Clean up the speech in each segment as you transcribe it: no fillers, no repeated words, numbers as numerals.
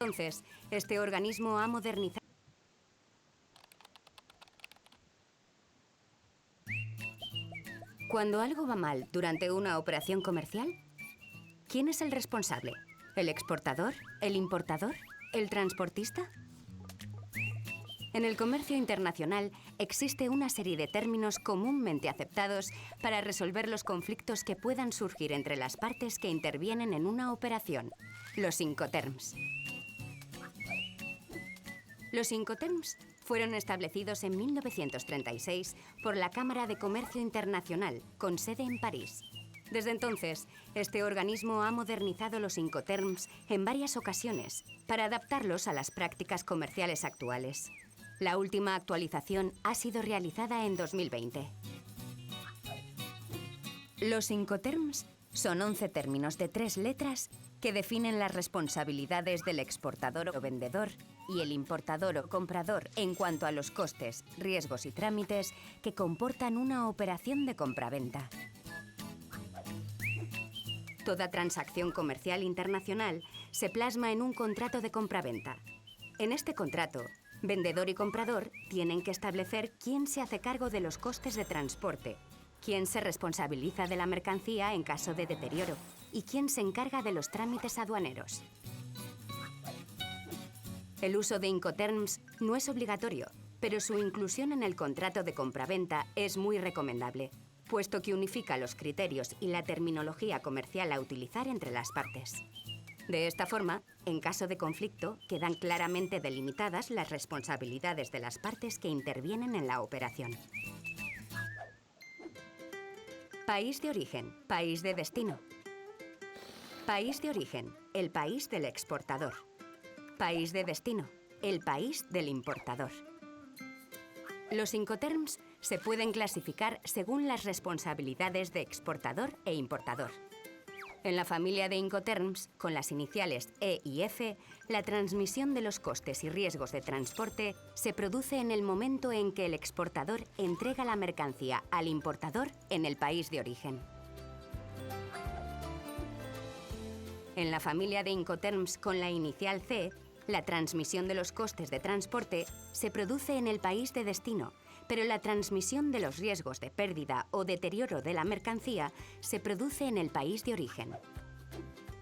Entonces, este organismo ha modernizado. Cuando algo va mal durante una operación comercial, ¿quién es el responsable? ¿El exportador? ¿El importador? ¿El transportista? En el comercio internacional existe una serie de términos comúnmente aceptados para resolver los conflictos que puedan surgir entre las partes que intervienen en una operación, los Incoterms. Los Incoterms fueron establecidos en 1936 por la Cámara de Comercio Internacional, con sede en París. Desde entonces, este organismo ha modernizado los Incoterms en varias ocasiones para adaptarlos a las prácticas comerciales actuales. La última actualización ha sido realizada en 2020. Los Incoterms son 11 términos de 3 letras que definen las responsabilidades del exportador o vendedor y el importador o comprador en cuanto a los costes, riesgos y trámites que comportan una operación de compraventa. Toda transacción comercial internacional se plasma en un contrato de compraventa. En este contrato, vendedor y comprador tienen que establecer quién se hace cargo de los costes de transporte, quién se responsabiliza de la mercancía en caso de deterioro y quién se encarga de los trámites aduaneros. El uso de Incoterms no es obligatorio, pero su inclusión en el contrato de compraventa es muy recomendable, puesto que unifica los criterios y la terminología comercial a utilizar entre las partes. De esta forma, en caso de conflicto, quedan claramente delimitadas las responsabilidades de las partes que intervienen en la operación. País de origen, país de destino. País de origen, el país del exportador. País de destino, el país del importador. Los Incoterms se pueden clasificar según las responsabilidades de exportador e importador. En la familia de Incoterms, con las iniciales E y F, la transmisión de los costes y riesgos de transporte se produce en el momento en que el exportador entrega la mercancía al importador en el país de origen. En la familia de Incoterms con la inicial C, la transmisión de los costes de transporte se produce en el país de destino, pero la transmisión de los riesgos de pérdida o deterioro de la mercancía se produce en el país de origen.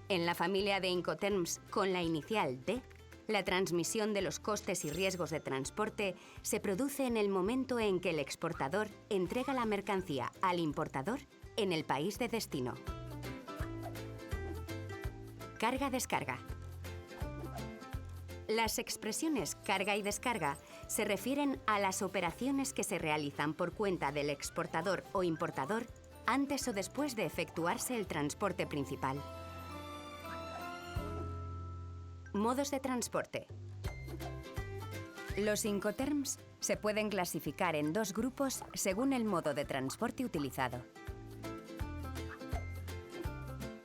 En la familia de Incoterms con la inicial D, la transmisión de los costes y riesgos de transporte se produce en el momento en que el exportador entrega la mercancía al importador en el país de destino. Carga-descarga. Las expresiones carga y descarga se refieren a las operaciones que se realizan por cuenta del exportador o importador antes o después de efectuarse el transporte principal. Modos de transporte. Los Incoterms se pueden clasificar en 2 grupos según el modo de transporte utilizado.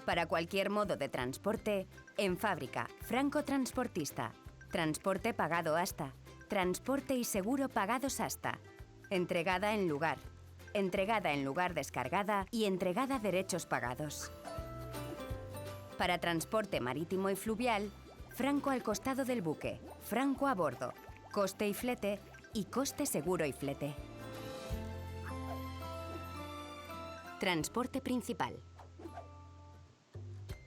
Para cualquier modo de transporte, en fábrica, franco transportista, transporte pagado hasta, transporte y seguro pagados hasta, entregada en lugar descargada y entregada derechos pagados. Para transporte marítimo y fluvial, franco al costado del buque, franco a bordo, coste y flete y coste seguro y flete. Transporte principal.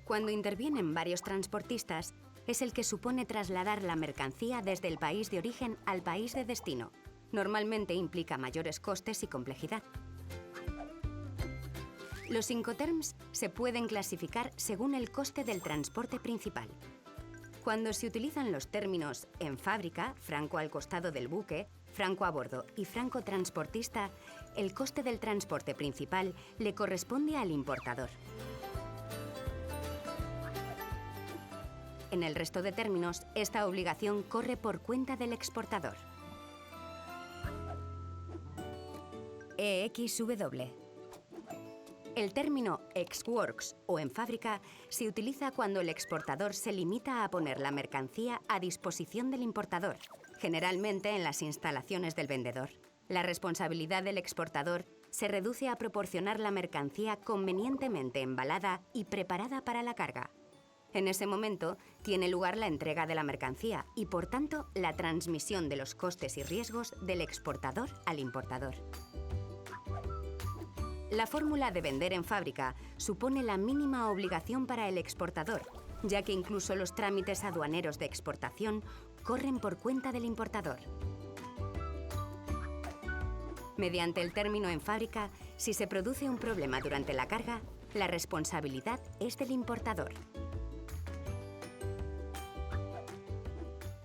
Cuando intervienen varios transportistas, es el que supone trasladar la mercancía desde el país de origen al país de destino. Normalmente implica mayores costes y complejidad. Los Incoterms se pueden clasificar según el coste del transporte principal. Cuando se utilizan los términos en fábrica, franco al costado del buque, franco a bordo y franco transportista, el coste del transporte principal le corresponde al importador. En el resto de términos, esta obligación corre por cuenta del exportador. EXW. El término ex-works o en fábrica se utiliza cuando el exportador se limita a poner la mercancía a disposición del importador, generalmente en las instalaciones del vendedor. La responsabilidad del exportador se reduce a proporcionar la mercancía convenientemente embalada y preparada para la carga. En ese momento, tiene lugar la entrega de la mercancía y, por tanto, la transmisión de los costes y riesgos del exportador al importador. La fórmula de vender en fábrica supone la mínima obligación para el exportador, ya que incluso los trámites aduaneros de exportación corren por cuenta del importador. Mediante el término en fábrica, si se produce un problema durante la carga, la responsabilidad es del importador.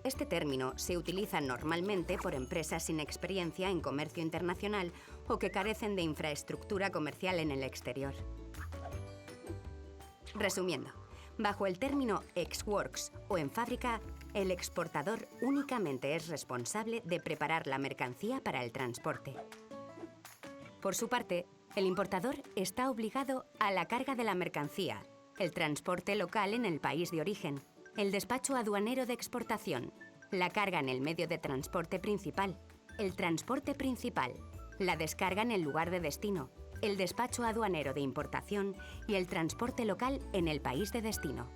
Este término se utiliza normalmente por empresas sin experiencia en comercio internacional o que carecen de infraestructura comercial en el exterior. Resumiendo, bajo el término ex-works o en fábrica, el exportador únicamente es responsable de preparar la mercancía para el transporte. Por su parte, el importador está obligado a la carga de la mercancía, el transporte local en el país de origen, el despacho aduanero de exportación, la carga en el medio de transporte principal, el transporte principal, la descarga en el lugar de destino, el despacho aduanero de importación y el transporte local en el país de destino.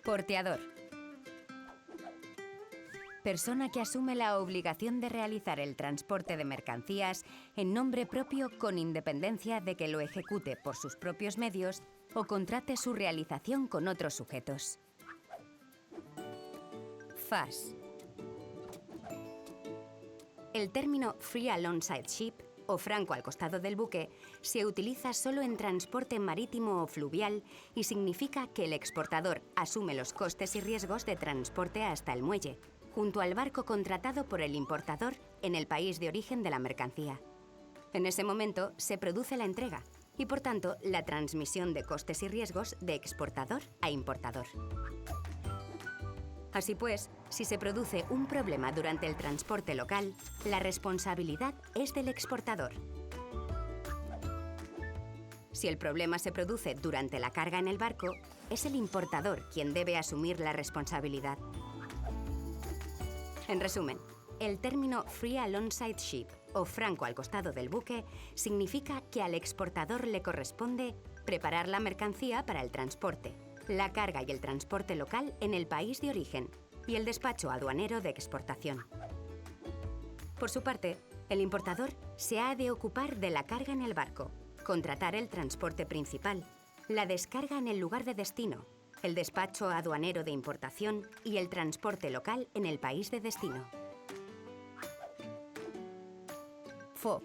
Porteador. Persona que asume la obligación de realizar el transporte de mercancías en nombre propio con independencia de que lo ejecute por sus propios medios o contrate su realización con otros sujetos. FAS. El término Free Alongside Ship, o franco al costado del buque, se utiliza solo en transporte marítimo o fluvial y significa que el exportador asume los costes y riesgos de transporte hasta el muelle, junto al barco contratado por el importador en el país de origen de la mercancía. En ese momento se produce la entrega y, por tanto, la transmisión de costes y riesgos de exportador a importador. Así pues, si se produce un problema durante el transporte local, la responsabilidad es del exportador. Si el problema se produce durante la carga en el barco, es el importador quien debe asumir la responsabilidad. En resumen, el término Free Alongside Ship, o franco al costado del buque, significa que al exportador le corresponde preparar la mercancía para el transporte, la carga y el transporte local en el país de origen y el despacho aduanero de exportación. Por su parte, el importador se ha de ocupar de la carga en el barco, contratar el transporte principal, la descarga en el lugar de destino, el despacho aduanero de importación y el transporte local en el país de destino. FO.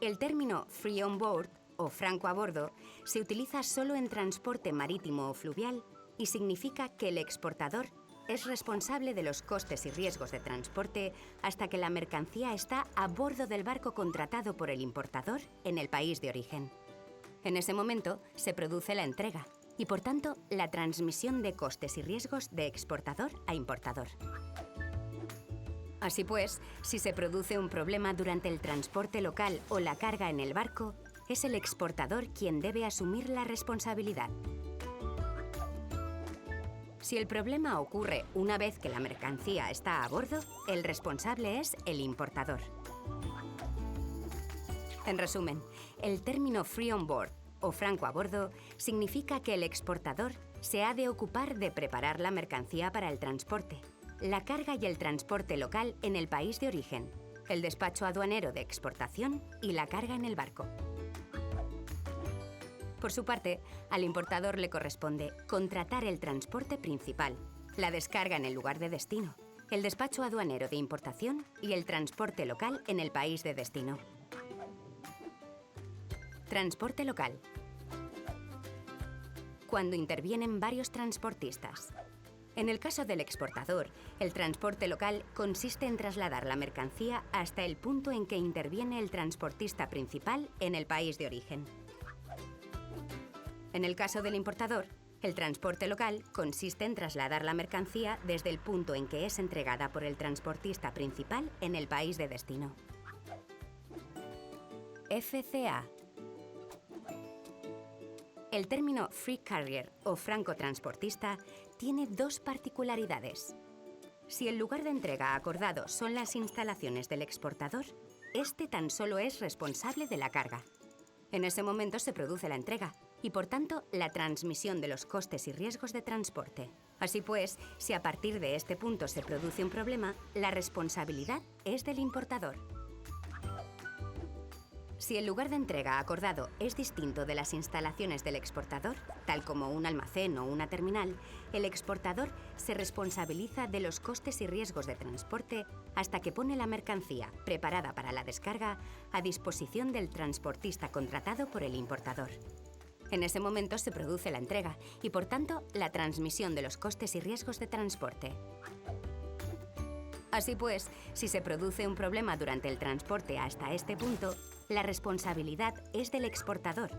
El término Free on Board, o franco a bordo, se utiliza solo en transporte marítimo o fluvial y significa que el exportador es responsable de los costes y riesgos de transporte hasta que la mercancía está a bordo del barco contratado por el importador en el país de origen. En ese momento se produce la entrega y, por tanto, la transmisión de costes y riesgos de exportador a importador. Así pues, si se produce un problema durante el transporte local o la carga en el barco, es el exportador quien debe asumir la responsabilidad. Si el problema ocurre una vez que la mercancía está a bordo, el responsable es el importador. En resumen, el término Free on Board, o franco a bordo, significa que el exportador se ha de ocupar de preparar la mercancía para el transporte, la carga y el transporte local en el país de origen, el despacho aduanero de exportación y la carga en el barco. Por su parte, al importador le corresponde contratar el transporte principal, la descarga en el lugar de destino, el despacho aduanero de importación y el transporte local en el país de destino. Transporte local. Cuando intervienen varios transportistas. En el caso del exportador, el transporte local consiste en trasladar la mercancía hasta el punto en que interviene el transportista principal en el país de origen. En el caso del importador, el transporte local consiste en trasladar la mercancía desde el punto en que es entregada por el transportista principal en el país de destino. FCA. El término Free Carrier o francotransportista tiene dos particularidades. Si el lugar de entrega acordado son las instalaciones del exportador, este tan solo es responsable de la carga. En ese momento se produce la entrega y, por tanto, la transmisión de los costes y riesgos de transporte. Así pues, si a partir de este punto se produce un problema, la responsabilidad es del importador. Si el lugar de entrega acordado es distinto de las instalaciones del exportador, tal como un almacén o una terminal, el exportador se responsabiliza de los costes y riesgos de transporte hasta que pone la mercancía, preparada para la descarga, a disposición del transportista contratado por el importador. En ese momento se produce la entrega y, por tanto, la transmisión de los costes y riesgos de transporte. Así pues, si se produce un problema durante el transporte hasta este punto, la responsabilidad es del exportador.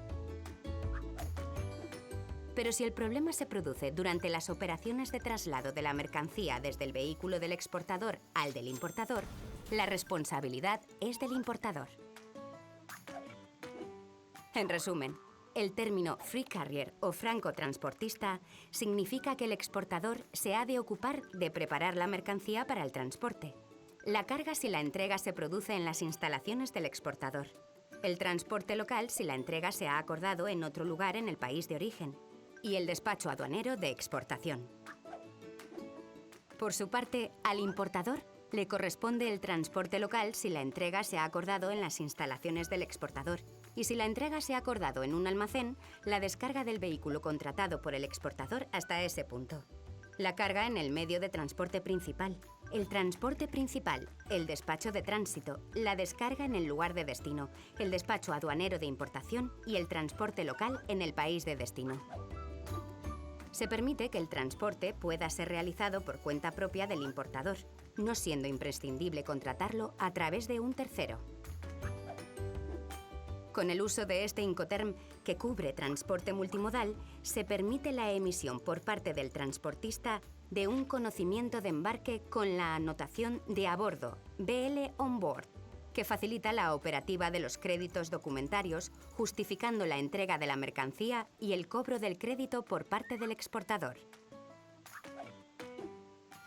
Pero si el problema se produce durante las operaciones de traslado de la mercancía desde el vehículo del exportador al del importador, la responsabilidad es del importador. En resumen, el término free carrier o francotransportista significa que el exportador se ha de ocupar de preparar la mercancía para el transporte. La carga si la entrega se produce en las instalaciones del exportador. El transporte local si la entrega se ha acordado en otro lugar en el país de origen. Y el despacho aduanero de exportación. Por su parte, al importador le corresponde el transporte local si la entrega se ha acordado en las instalaciones del exportador. Y si la entrega se ha acordado en un almacén, la descarga del vehículo contratado por el exportador hasta ese punto. La carga en el medio de transporte principal, el transporte principal, el despacho de tránsito, la descarga en el lugar de destino, el despacho aduanero de importación y el transporte local en el país de destino. Se permite que el transporte pueda ser realizado por cuenta propia del importador, no siendo imprescindible contratarlo a través de un tercero. Con el uso de este Incoterm, que cubre transporte multimodal, se permite la emisión por parte del transportista de un conocimiento de embarque con la anotación de a bordo, BL On Board, que facilita la operativa de los créditos documentarios, justificando la entrega de la mercancía y el cobro del crédito por parte del exportador.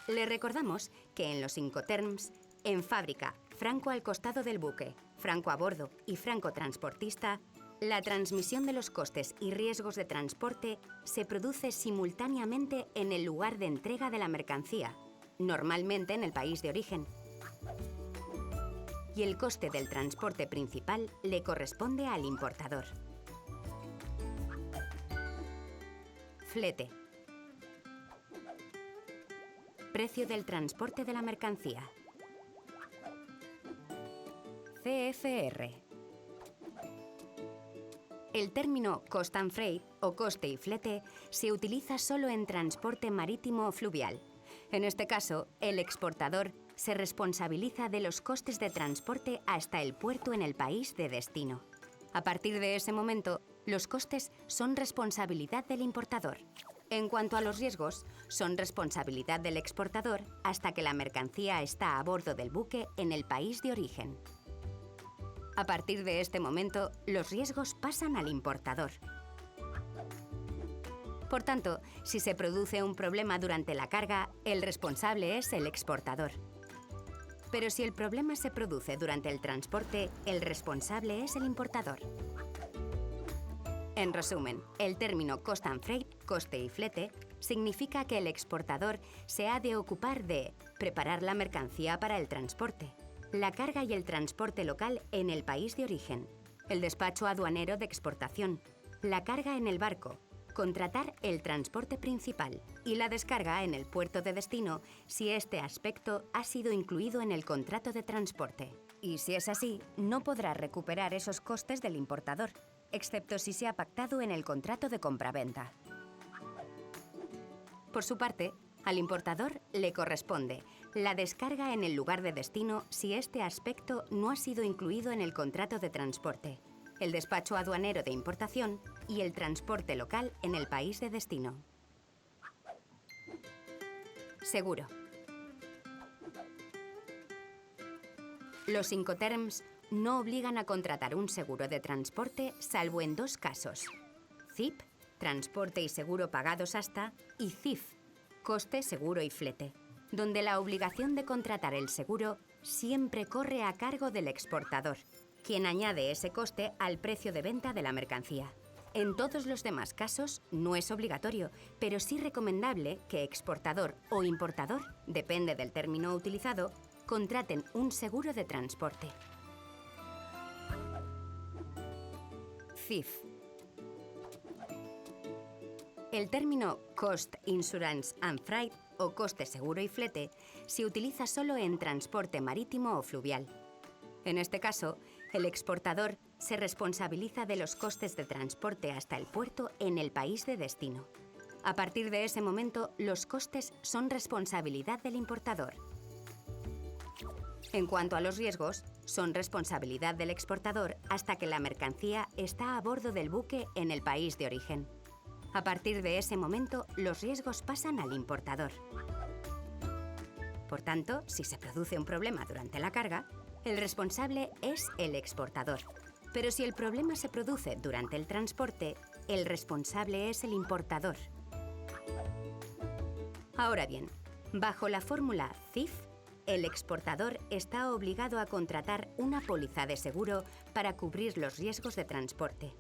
Le recordamos que en los Incoterms, en fábrica, franco al costado del buque, franco a bordo y franco transportista, la transmisión de los costes y riesgos de transporte se produce simultáneamente en el lugar de entrega de la mercancía, normalmente en el país de origen. Y el coste del transporte principal le corresponde al importador. Flete. Precio del transporte de la mercancía. CFR. El término Cost and Freight o coste y flete se utiliza solo en transporte marítimo o fluvial. En este caso, el exportador se responsabiliza de los costes de transporte hasta el puerto en el país de destino. A partir de ese momento, los costes son responsabilidad del importador. En cuanto a los riesgos, son responsabilidad del exportador hasta que la mercancía está a bordo del buque en el país de origen. A partir de este momento, los riesgos pasan al importador. Por tanto, si se produce un problema durante la carga, el responsable es el exportador. Pero si el problema se produce durante el transporte, el responsable es el importador. En resumen, el término Cost and Freight, coste y flete, significa que el exportador se ha de ocupar de preparar la mercancía para el transporte, la carga y el transporte local en el país de origen, el despacho aduanero de exportación, la carga en el barco, contratar el transporte principal y la descarga en el puerto de destino si este aspecto ha sido incluido en el contrato de transporte. Y si es así, no podrá recuperar esos costes del importador, excepto si se ha pactado en el contrato de compraventa. Por su parte, al importador le corresponde la descarga en el lugar de destino si este aspecto no ha sido incluido en el contrato de transporte, el despacho aduanero de importación y el transporte local en el país de destino. Seguro. Los Incoterms no obligan a contratar un seguro de transporte salvo en dos casos: CIP, transporte y seguro pagados hasta, y CIF, coste, seguro y flete, donde la obligación de contratar el seguro siempre corre a cargo del exportador quien añade ese coste al precio de venta de la mercancía. En todos los demás casos no es obligatorio, pero sí recomendable que exportador o importador, depende del término utilizado, contraten un seguro de transporte. CIF. El término Cost, Insurance and Freight, o coste seguro y flete, se utiliza solo en transporte marítimo o fluvial. En este caso, el exportador se responsabiliza de los costes de transporte hasta el puerto en el país de destino. A partir de ese momento, los costes son responsabilidad del importador. En cuanto a los riesgos, son responsabilidad del exportador hasta que la mercancía está a bordo del buque en el país de origen. A partir de ese momento, los riesgos pasan al importador. Por tanto, si se produce un problema durante la carga, el responsable es el exportador. Pero si el problema se produce durante el transporte, el responsable es el importador. Ahora bien, bajo la fórmula CIF, el exportador está obligado a contratar una póliza de seguro para cubrir los riesgos de transporte.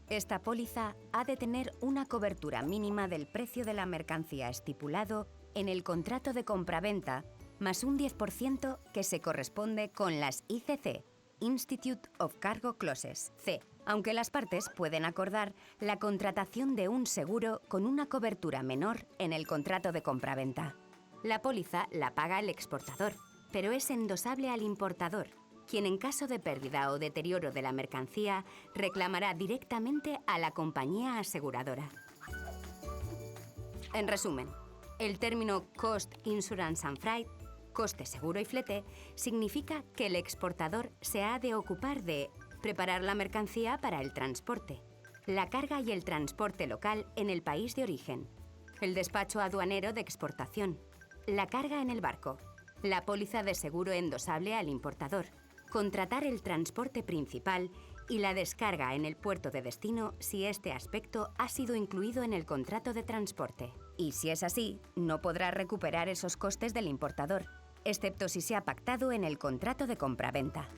Esta póliza ha de tener una cobertura mínima del precio de la mercancía estipulado en el contrato de compraventa, más un 10% que se corresponde con las ICC, Institute of Cargo Clauses, C, aunque las partes pueden acordar la contratación de un seguro con una cobertura menor en el contrato de compraventa. La póliza la paga el exportador, pero es endosable al importador, quien en caso de pérdida o deterioro de la mercancía reclamará directamente a la compañía aseguradora. En resumen, el término Cost, Insurance and Freight, coste seguro y flete, significa que el exportador se ha de ocupar de preparar la mercancía para el transporte, la carga y el transporte local en el país de origen, el despacho aduanero de exportación, la carga en el barco, la póliza de seguro endosable al importador, contratar el transporte principal y la descarga en el puerto de destino si este aspecto ha sido incluido en el contrato de transporte. Y si es así, no podrá recuperar esos costes del importador, excepto si se ha pactado en el contrato de compraventa.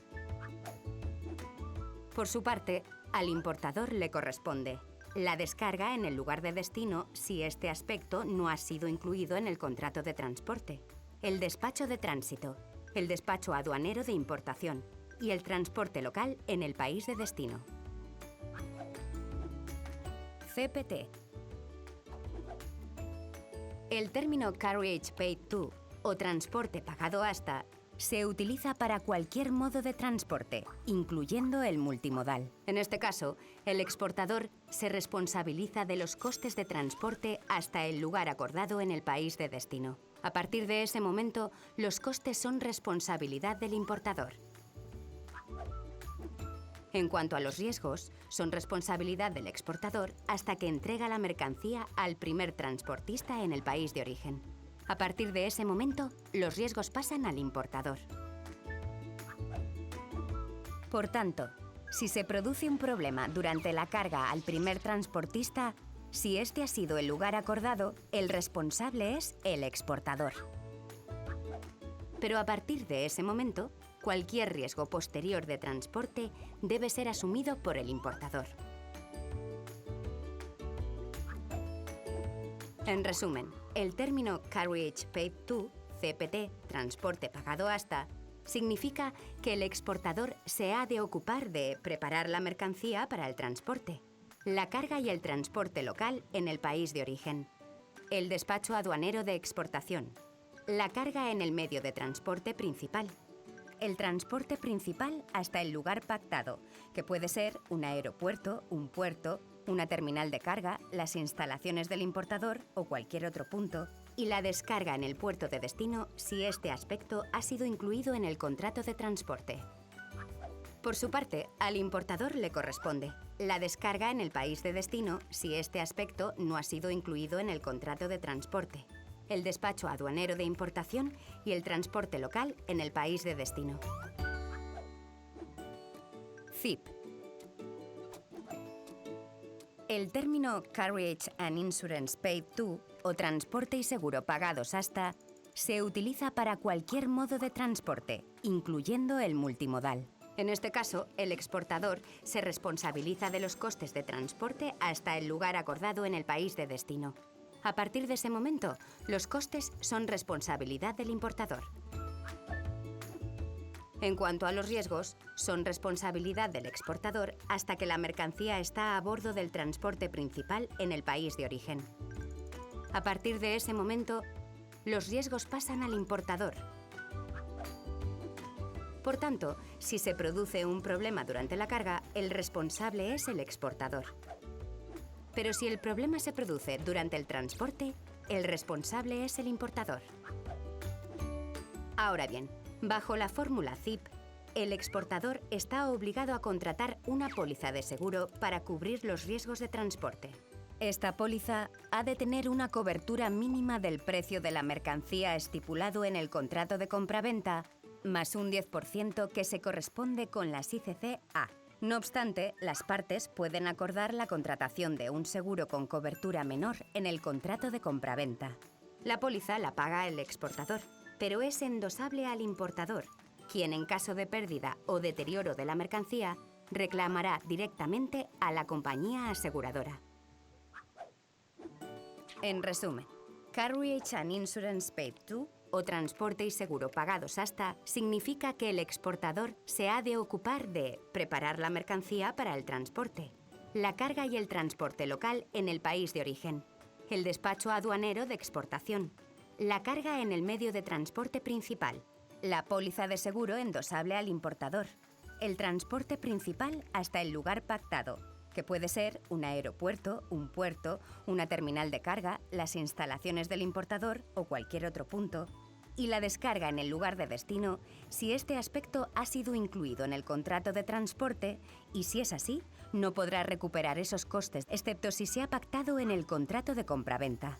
Por su parte, al importador le corresponde la descarga en el lugar de destino si este aspecto no ha sido incluido en el contrato de transporte, el despacho de tránsito, el despacho aduanero de importación y el transporte local en el país de destino. CPT. El término Carriage Paid To o transporte pagado hasta se utiliza para cualquier modo de transporte, incluyendo el multimodal. En este caso, el exportador se responsabiliza de los costes de transporte hasta el lugar acordado en el país de destino. A partir de ese momento, los costes son responsabilidad del importador. En cuanto a los riesgos, son responsabilidad del exportador hasta que entrega la mercancía al primer transportista en el país de origen. A partir de ese momento, los riesgos pasan al importador. Por tanto, si se produce un problema durante la carga al primer transportista, si este ha sido el lugar acordado, el responsable es el exportador. Pero a partir de ese momento, cualquier riesgo posterior de transporte debe ser asumido por el importador. En resumen, el término Carriage Paid To, CPT, transporte pagado hasta, significa que el exportador se ha de ocupar de preparar la mercancía para el transporte, la carga y el transporte local en el país de origen, el despacho aduanero de exportación, la carga en el medio de transporte principal, el transporte principal hasta el lugar pactado, que puede ser un aeropuerto, un puerto, una terminal de carga, las instalaciones del importador o cualquier otro punto, y la descarga en el puerto de destino si este aspecto ha sido incluido en el contrato de transporte. Por su parte, al importador le corresponde la descarga en el país de destino si este aspecto no ha sido incluido en el contrato de transporte, el despacho aduanero de importación y el transporte local en el país de destino. CIP. El término Carriage and Insurance Paid To o transporte y seguro pagados hasta se utiliza para cualquier modo de transporte, incluyendo el multimodal. En este caso, el exportador se responsabiliza de los costes de transporte hasta el lugar acordado en el país de destino. A partir de ese momento, los costes son responsabilidad del importador. En cuanto a los riesgos, son responsabilidad del exportador hasta que la mercancía está a bordo del transporte principal en el país de origen. A partir de ese momento, los riesgos pasan al importador. Por tanto, si se produce un problema durante la carga, el responsable es el exportador. Pero si el problema se produce durante el transporte, el responsable es el importador. Ahora bien, bajo la fórmula ZIP, el exportador está obligado a contratar una póliza de seguro para cubrir los riesgos de transporte. Esta póliza ha de tener una cobertura mínima del precio de la mercancía estipulado en el contrato de compraventa, más un 10% que se corresponde con las ICC-A. No obstante, las partes pueden acordar la contratación de un seguro con cobertura menor en el contrato de compraventa. La póliza la paga el exportador, pero es endosable al importador, quien en caso de pérdida o deterioro de la mercancía reclamará directamente a la compañía aseguradora. En resumen, Carriage and Insurance Paid to, o transporte y seguro pagados hasta, significa que el exportador se ha de ocupar de preparar la mercancía para el transporte, la carga y el transporte local en el país de origen, el despacho aduanero de exportación, la carga en el medio de transporte principal, la póliza de seguro endosable al importador, el transporte principal hasta el lugar pactado, que puede ser un aeropuerto, un puerto, una terminal de carga, las instalaciones del importador o cualquier otro punto, y la descarga en el lugar de destino si este aspecto ha sido incluido en el contrato de transporte y si es así, no podrá recuperar esos costes, excepto si se ha pactado en el contrato de compraventa.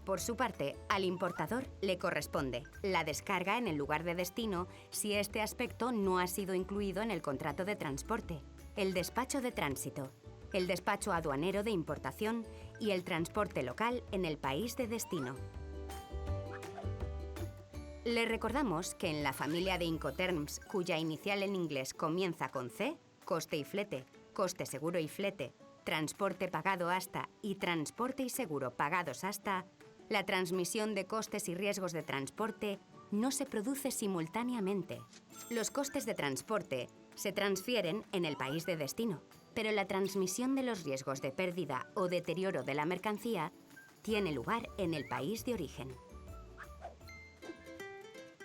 Por su parte, al importador le corresponde la descarga en el lugar de destino si este aspecto no ha sido incluido en el contrato de transporte, el despacho de tránsito, el despacho aduanero de importación y el transporte local en el país de destino. Le recordamos que en la familia de Incoterms, cuya inicial en inglés comienza con C, coste y flete, coste seguro y flete, transporte pagado hasta y transporte y seguro pagados hasta, la transmisión de costes y riesgos de transporte no se produce simultáneamente. Los costes de transporte se transfieren en el país de destino, pero la transmisión de los riesgos de pérdida o deterioro de la mercancía tiene lugar en el país de origen.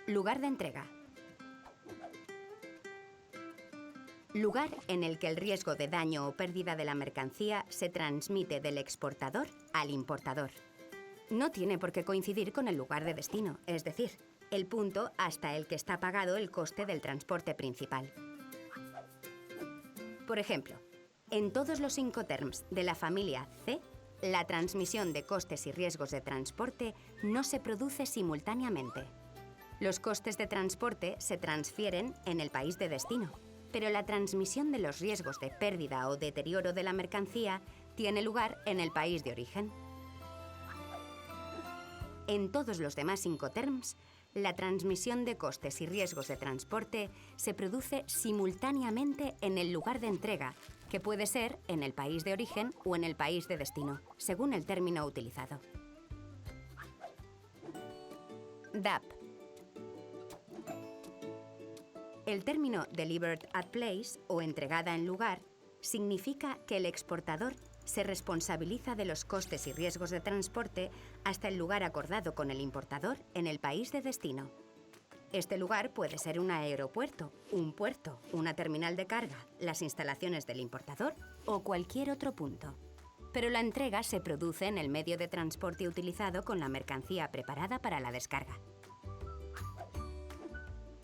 Lugar de entrega. Lugar en el que el riesgo de daño o pérdida de la mercancía se transmite del exportador al importador. No tiene por qué coincidir con el lugar de destino, es decir, el punto hasta el que está pagado el coste del transporte principal. Por ejemplo, en todos los Incoterms de la familia C, la transmisión de costes y riesgos de transporte no se produce simultáneamente. Los costes de transporte se transfieren en el país de destino, pero la transmisión de los riesgos de pérdida o deterioro de la mercancía tiene lugar en el país de origen. En todos los demás Incoterms, la transmisión de costes y riesgos de transporte se produce simultáneamente en el lugar de entrega, que puede ser en el país de origen o en el país de destino, según el término utilizado. DAP. El término Delivered at Place o entregada en lugar significa que el exportador se responsabiliza de los costes y riesgos de transporte hasta el lugar acordado con el importador en el país de destino. Este lugar puede ser un aeropuerto, un puerto, una terminal de carga, las instalaciones del importador o cualquier otro punto. Pero la entrega se produce en el medio de transporte utilizado con la mercancía preparada para la descarga.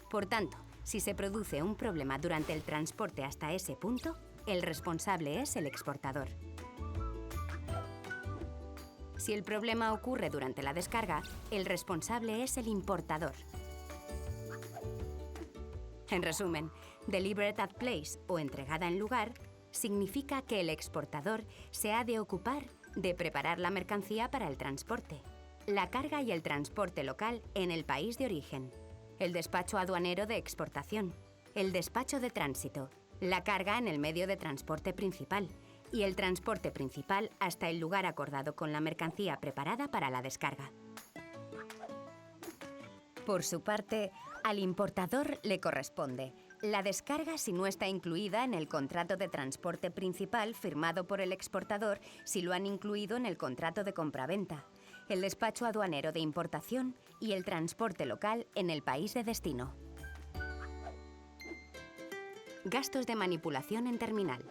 Por tanto, si se produce un problema durante el transporte hasta ese punto, el responsable es el exportador. Si el problema ocurre durante la descarga, el responsable es el importador. En resumen, Delivered at Place o entregada en lugar significa que el exportador se ha de ocupar de preparar la mercancía para el transporte, la carga y el transporte local en el país de origen, el despacho aduanero de exportación, el despacho de tránsito, la carga en el medio de transporte principal y el transporte principal hasta el lugar acordado con la mercancía preparada para la descarga. Por su parte, al importador le corresponde la descarga si no está incluida en el contrato de transporte principal firmado por el exportador si lo han incluido en el contrato de compraventa, el despacho aduanero de importación y el transporte local en el país de destino. Gastos de manipulación en terminal.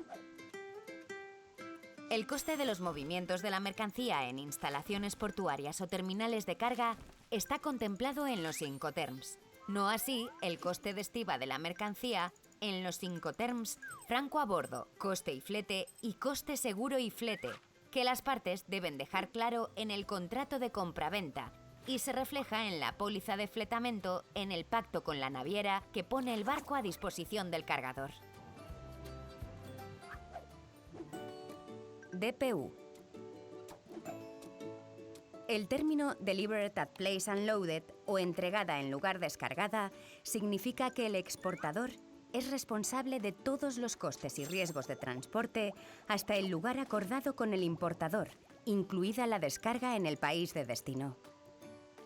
El coste de los movimientos de la mercancía en instalaciones portuarias o terminales de carga está contemplado en los Incoterms. No así el coste de estiba de la mercancía en los Incoterms franco a bordo, coste y flete y coste seguro y flete, que las partes deben dejar claro en el contrato de compraventa y se refleja en la póliza de fletamento en el pacto con la naviera que pone el barco a disposición del cargador. DPU. El término Delivered at Place Unloaded o entregada en lugar descargada significa que el exportador es responsable de todos los costes y riesgos de transporte hasta el lugar acordado con el importador, incluida la descarga en el país de destino.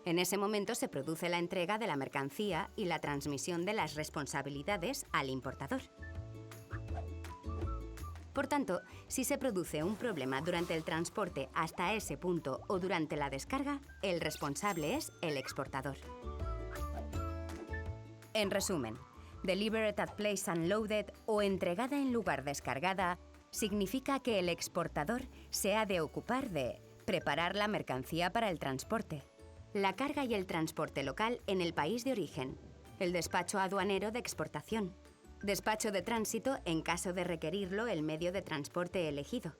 En ese momento se produce la entrega de la mercancía y la transmisión de las responsabilidades al importador. Por tanto, si se produce un problema durante el transporte hasta ese punto o durante la descarga, el responsable es el exportador. En resumen, Delivered at Place Unloaded o entregada en lugar descargada significa que el exportador se ha de ocupar de preparar la mercancía para el transporte, la carga y el transporte local en el país de origen, el despacho aduanero de exportación, despacho de tránsito en caso de requerirlo el medio de transporte elegido,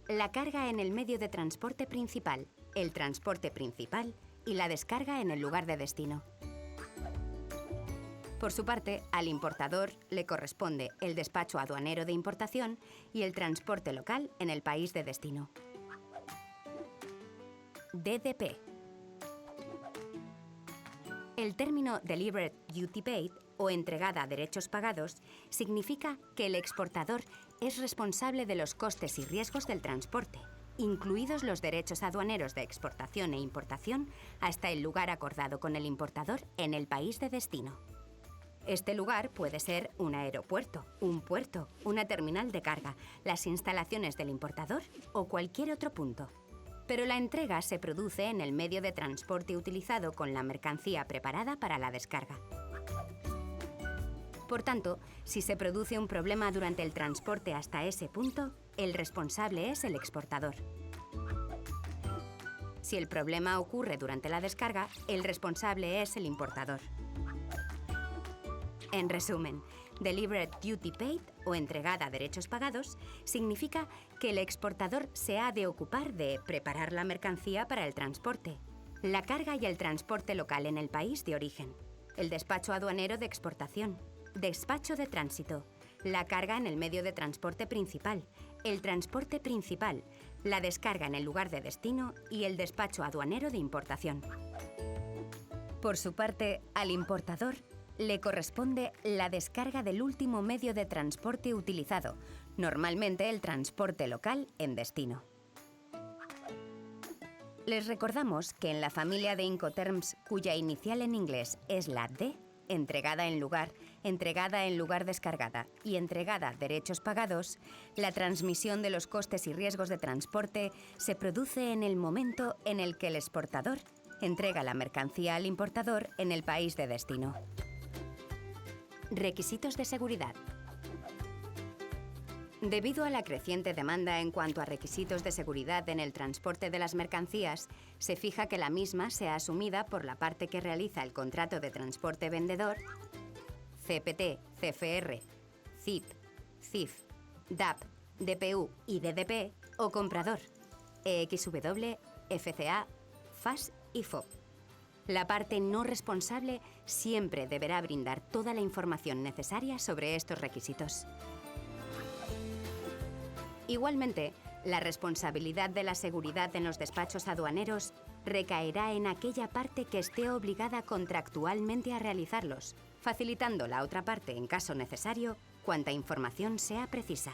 la carga en el medio de transporte principal, el transporte principal y la descarga en el lugar de destino. Por su parte, al importador le corresponde el despacho aduanero de importación y el transporte local en el país de destino. DDP. El término Delivered Duty Paid o entregada a derechos pagados significa que el exportador es responsable de los costes y riesgos del transporte, incluidos los derechos aduaneros de exportación e importación hasta el lugar acordado con el importador en el país de destino. Este lugar puede ser un aeropuerto, un puerto, una terminal de carga, las instalaciones del importador o cualquier otro punto. Pero la entrega se produce en el medio de transporte utilizado con la mercancía preparada para la descarga. Por tanto, si se produce un problema durante el transporte hasta ese punto, el responsable es el exportador. Si el problema ocurre durante la descarga, el responsable es el importador. En resumen, Delivered Duty Paid o entregada a derechos pagados significa que el exportador se ha de ocupar de preparar la mercancía para el transporte, la carga y el transporte local en el país de origen, el despacho aduanero de exportación, despacho de tránsito, la carga en el medio de transporte principal, el transporte principal, la descarga en el lugar de destino y el despacho aduanero de importación. Por su parte, al importador le corresponde la descarga del último medio de transporte utilizado, normalmente el transporte local en destino. Les recordamos que en la familia de Incoterms, cuya inicial en inglés es la D, entregada en lugar descargada y entregada derechos pagados, la transmisión de los costes y riesgos de transporte se produce en el momento en el que el exportador entrega la mercancía al importador en el país de destino. Requisitos de seguridad. Debido a la creciente demanda en cuanto a requisitos de seguridad en el transporte de las mercancías, se fija que la misma sea asumida por la parte que realiza el contrato de transporte vendedor, CPT, CFR, CIP, CIF, DAP, DPU y DDP, o comprador, EXW, FCA, FAS y FOB. La parte no responsable siempre deberá brindar toda la información necesaria sobre estos requisitos. Igualmente, La responsabilidad de la seguridad en los despachos aduaneros recaerá en aquella parte que esté obligada contractualmente a realizarlos, facilitando la otra parte, en caso necesario, cuanta información sea precisa.